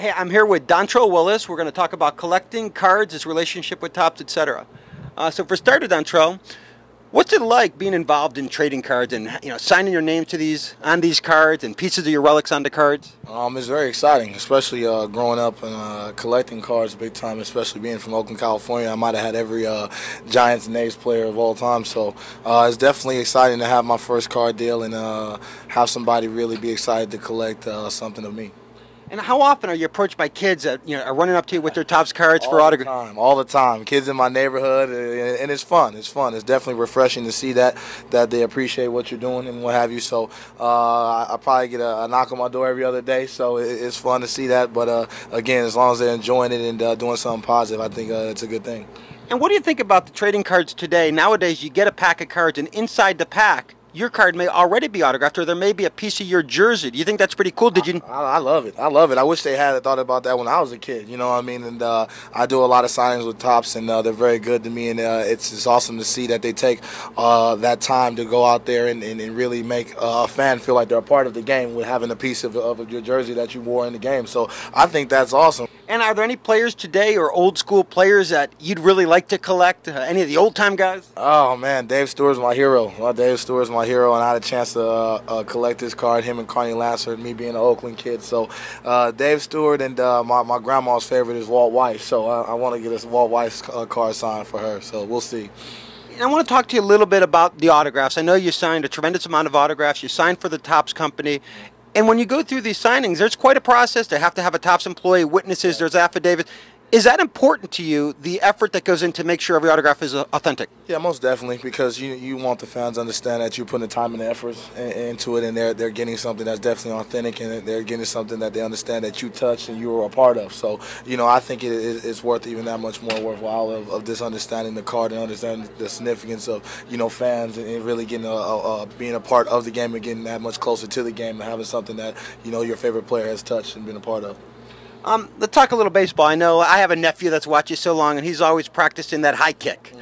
Hey, I'm here with Dontrelle Willis. We're going to talk about collecting cards, his relationship with Topps, etc. So for starters, Dontrelle, what's it like being involved in trading cards and signing your name to these cards and pieces of your relics on the cards? It's very exciting, especially growing up and collecting cards big time, especially being from Oakland, California. I might have had every Giants and A's player of all time, so it's definitely exciting to have my first card deal and have somebody really be excited to collect something of me. And how often are you approached by kids that are running up to you with their Topps cards for autograph? All the time. Kids in my neighborhood, and it's fun. It's fun. It's definitely refreshing to see that they appreciate what you're doing and what have you. So I probably get a knock on my door every other day. So it's fun to see that. But again, as long as they're enjoying it and doing something positive, I think it's a good thing. And what do you think about the trading cards today? Nowadays, you get a pack of cards, and inside the pack, your card may already be autographed, or there may be a piece of your jersey. Do you think that's pretty cool? I love it. I love it. I wish they had thought about that when I was a kid. You know what I mean? And I do a lot of signings with Topps, and they're very good to me. And it's awesome to see that they take that time to go out there and really make a fan feel like they're a part of the game with having a piece of your jersey that you wore in the game. So I think that's awesome. And are there any players today or old school players that you'd really like to collect? Any of the old time guys? Oh man, Dave Stewart's my hero. Dave Stewart's my hero, and I had a chance to collect his card. Him and Carney Lansford, me being an Oakland kid. So Dave Stewart and my grandma's favorite is Walt Weiss. So I want to get a Walt Weiss card signed for her. So we'll see. I want to talk to you a little bit about the autographs. I know you signed a tremendous amount of autographs. You signed for the Topps company. And when you go through these signings, there's quite a process. They have to have a Topps employee, witnesses, there's affidavits. Is that important to you, the effort that goes into make sure every autograph is authentic? Yeah, most definitely, because you want the fans to understand that you're putting the time and the effort into it, and they're getting something that's definitely authentic, and they're getting something that they understand that you touched and you were a part of. So, I think it's worth even that much more worthwhile of just understanding the card and understanding the significance of, fans and really getting being a part of the game and getting that much closer to the game and having something that, your favorite player has touched and been a part of. Let's talk a little baseball. I know I have a nephew that's watched you so long, and he's always practicing that high kick.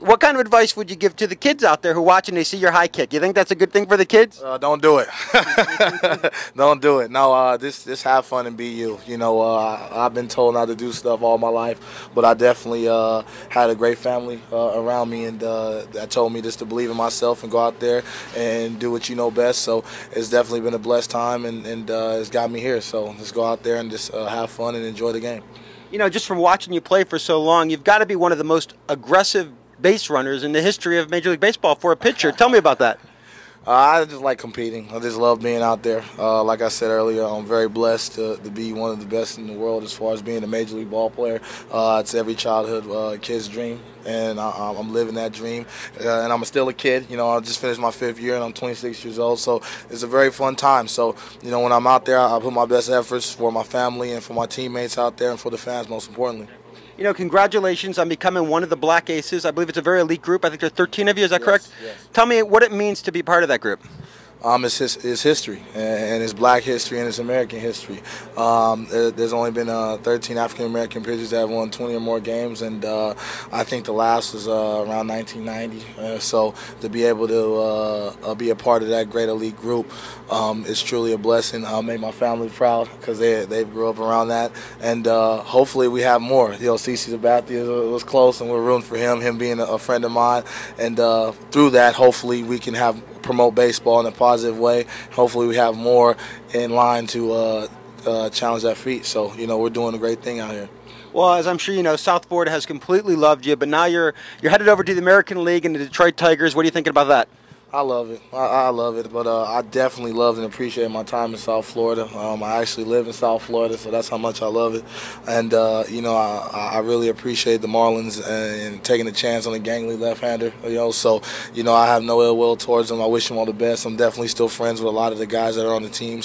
What kind of advice would you give to the kids out there who watch and they see your high kick? You think that's a good thing for the kids? Don't do it. Don't do it. No, just have fun and be you. I've been told not to do stuff all my life, but I definitely had a great family around me, and that told me just to believe in myself and go out there and do what you know best. So it's definitely been a blessed time, and it's got me here. So let's go out there and just have fun and enjoy the game. Just from watching you play for so long, you've got to be one of the most aggressive base runners in the history of Major League Baseball for a pitcher. Tell me about that. I just like competing. I just love being out there. Like I said earlier, I'm very blessed to be one of the best in the world as far as being a Major League ball player. It's every childhood kid's dream, and I'm living that dream. And I'm still a kid. I just finished my 5th year, and I'm 26 years old, so it's a very fun time. So, when I'm out there, I put my best efforts for my family and for my teammates out there and for the fans, most importantly. Congratulations on becoming one of the Black Aces. I believe it's a very elite group. I think there are 13 of you. Is that correct? Yes. Tell me what it means to be part of that group. It's history, and it's Black history, and it's American history. There's only been 13 African-American pitchers that have won 20 or more games, and I think the last was around 1990. So to be able to be a part of that great elite group is truly a blessing. I'll make my family proud because they grew up around that, and hopefully we have more. CeCe Sabathia was close, and we're rooting for him being a friend of mine, and through that, hopefully we can promote baseball in a positive way. Hopefully we have more in line to challenge that feat. So, we're doing a great thing out here. Well, as I'm sure you know, South Florida has completely loved you, but now you're headed over to the American League and the Detroit Tigers. What are you thinking about that? I love it. I love it, but I definitely loved and appreciated my time in South Florida. I actually live in South Florida, so that's how much I love it. And, I really appreciate the Marlins and taking a chance on a gangly left-hander. So, I have no ill will towards them. I wish them all the best. I'm definitely still friends with a lot of the guys that are on the team,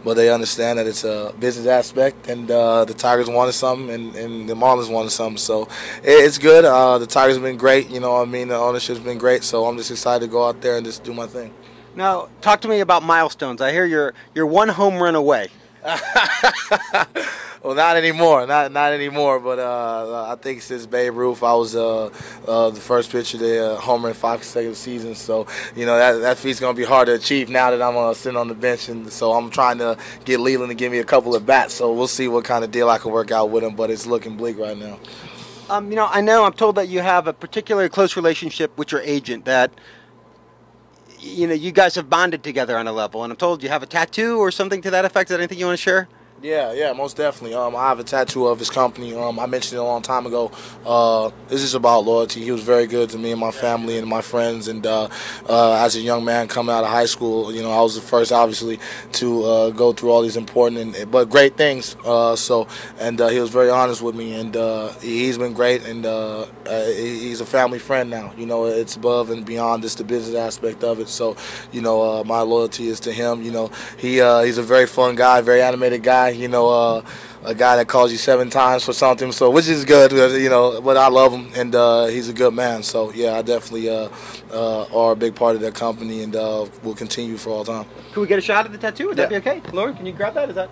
but they understand that it's a business aspect, and the Tigers wanted something, and the Marlins wanted something. So it's good. The Tigers have been great. The ownership's been great, so I'm just excited to go out there and just do my thing. Now, talk to me about milestones. I hear you're one home run away. Well, not anymore, not anymore. But I think since Babe Ruth, I was the first pitcher to homer in 5 consecutive seasons. So that feat's gonna be hard to achieve now that I'm sitting on the bench, and so I'm trying to get Leland to give me a couple of bats. So we'll see what kind of deal I can work out with him. But it's looking bleak right now. I'm told that you have a particularly close relationship with your agent. That you guys have bonded together on a level, and I'm told you have a tattoo or something to that effect. Is that anything you want to share? Yeah, most definitely. I have a tattoo of his company. I mentioned it a long time ago. This is about loyalty. He was very good to me and my family and my friends. And as a young man coming out of high school, I was the first, obviously, to go through all these important but great things. He was very honest with me, and he's been great. And he's a family friend now. It's above and beyond just the business aspect of it. So, my loyalty is to him. He's a very fun guy, very animated guy. A guy that calls you 7 times for something, so which is good, but I love him, and he's a good man. So, yeah, I definitely are a big part of that company, and will continue for all time. Can we get a shot of the tattoo? Would that be okay? Lauren, can you grab that?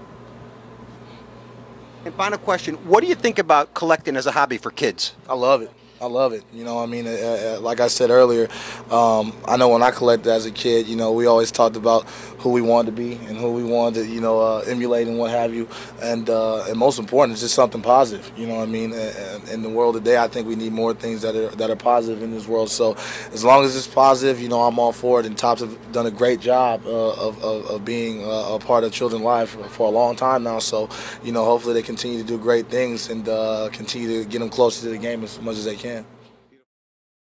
And final question, what do you think about collecting as a hobby for kids? I love it. Like I said earlier, I know when I collected as a kid, we always talked about who we wanted to be and who we wanted to, emulate and what have you. And most important, it's just something positive. In the world today, I think we need more things that are positive in this world. So as long as it's positive, I'm all for it. And Topps have done a great job of being a part of children's life for a long time now. So, hopefully they continue to do great things and continue to get them closer to the game as much as they can.